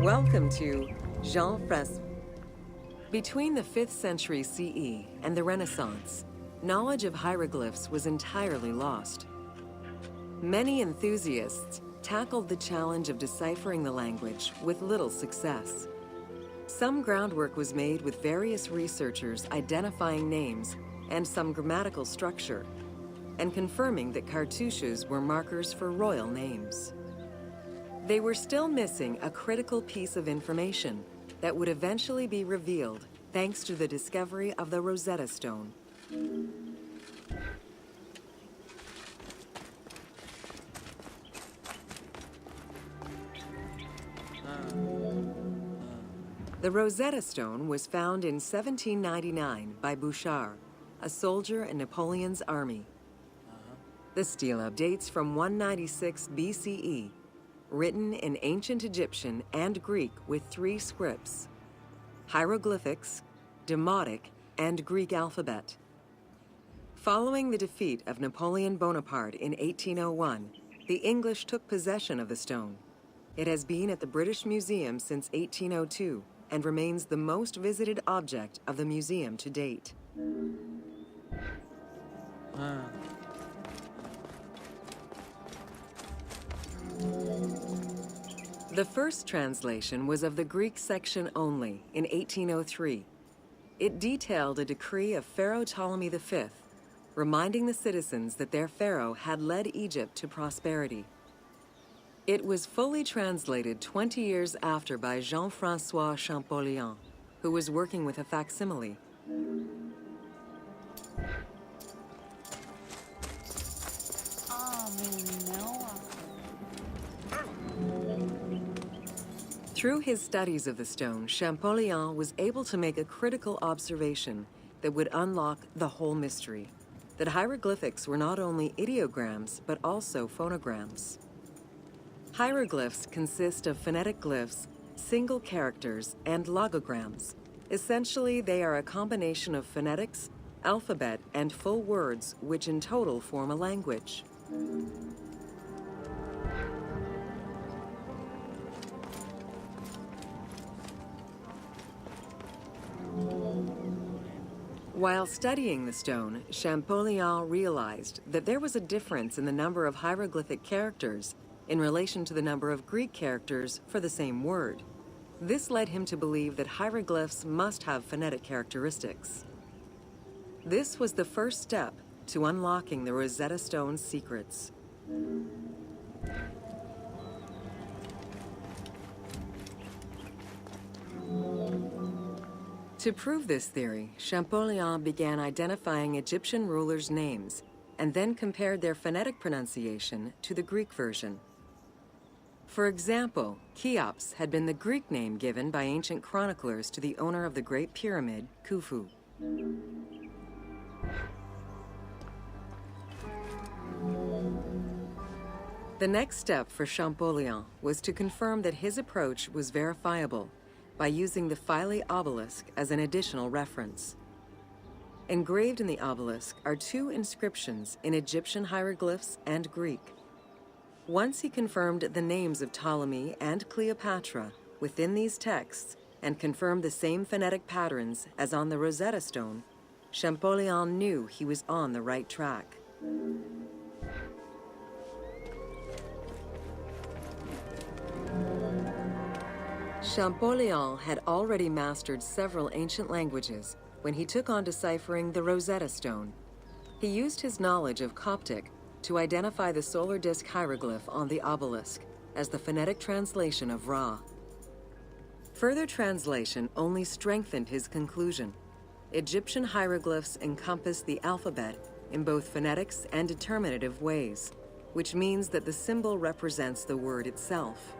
Welcome to Jean-François. Between the 5th century CE and the Renaissance, knowledge of hieroglyphs was entirely lost. Many enthusiasts tackled the challenge of deciphering the language with little success. Some groundwork was made with various researchers identifying names and some grammatical structure, and confirming that cartouches were markers for royal names. They were still missing a critical piece of information that would eventually be revealed thanks to the discovery of the Rosetta Stone. The Rosetta Stone was found in 1799 by Bouchard, a soldier in Napoleon's army. The stela dates from 196 BCE, written in ancient Egyptian and Greek with 3 scripts: hieroglyphics, Demotic, and Greek alphabet. Following the defeat of Napoleon Bonaparte in 1801, the English took possession of the stone. It has been at the British Museum since 1802 and remains the most visited object of the museum to date. The first translation was of the Greek section only in 1803. It detailed a decree of Pharaoh Ptolemy V, reminding the citizens that their pharaoh had led Egypt to prosperity. It was fully translated 20 years after by Jean-François Champollion, who was working with a facsimile. Through his studies of the stone, Champollion was able to make a critical observation that would unlock the whole mystery, that hieroglyphics were not only ideograms, but also phonograms. Hieroglyphs consist of phonetic glyphs, single characters, and logograms. Essentially, they are a combination of phonetics, alphabet, and full words, which in total form a language. While studying the stone, Champollion realized that there was a difference in the number of hieroglyphic characters in relation to the number of Greek characters for the same word. This led him to believe that hieroglyphs must have phonetic characteristics. This was the first step to unlocking the Rosetta Stone's secrets. To prove this theory, Champollion began identifying Egyptian rulers' names and then compared their phonetic pronunciation to the Greek version. For example, Cheops had been the Greek name given by ancient chroniclers to the owner of the Great Pyramid, Khufu. The next step for Champollion was to confirm that his approach was verifiable by using the Philae obelisk as an additional reference. Engraved in the obelisk are 2 inscriptions in Egyptian hieroglyphs and Greek. Once he confirmed the names of Ptolemy and Cleopatra within these texts and confirmed the same phonetic patterns as on the Rosetta Stone, Champollion knew he was on the right track. Champollion had already mastered several ancient languages when he took on deciphering the Rosetta Stone. He used his knowledge of Coptic to identify the solar disk hieroglyph on the obelisk as the phonetic translation of Ra. Further translation only strengthened his conclusion. Egyptian hieroglyphs encompass the alphabet in both phonetics and determinative ways, which means that the symbol represents the word itself.